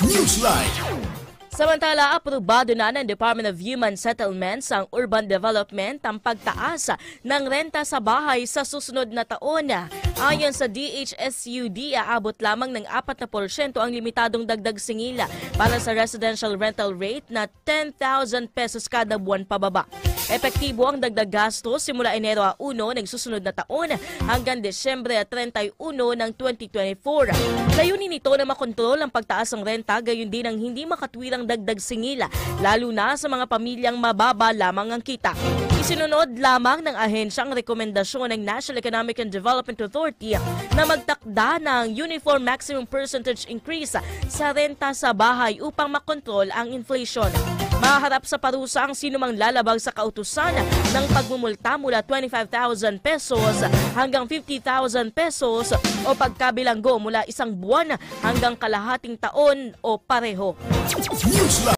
Newsline. Samantala, aprobado na ng Department of Human Settlements ang urban development ang pagtaas ng renta sa bahay sa susunod na taon. Ayon sa DHSUD, aabot lamang ng 4% ang limitadong dagdag singila para sa residential rental rate na 10,000 pesos kada buwan pababa. Epektibo ang dagdag gasto simula Enero 1 ng susunod na taon hanggang Desyembre 31 ng 2024. Layunin nito na makontrol ang pagtaas ng renta gayon din ang hindi makatwirang dagdag singila lalo na sa mga pamilyang mababa lamang ang kita. Isinunod lamang ng ahensya ang rekomendasyon ng National Economic and Development Authority na magtakda ng uniform maximum percentage increase sa renta sa bahay upang makontrol ang inflation. Maharap sa parusa ang sinumang lalabag sa kautusan ng pagmumulta mula 25,000 pesos hanggang 50,000 pesos o pagkabilanggo mula isang buwan hanggang kalahating taon o pareho.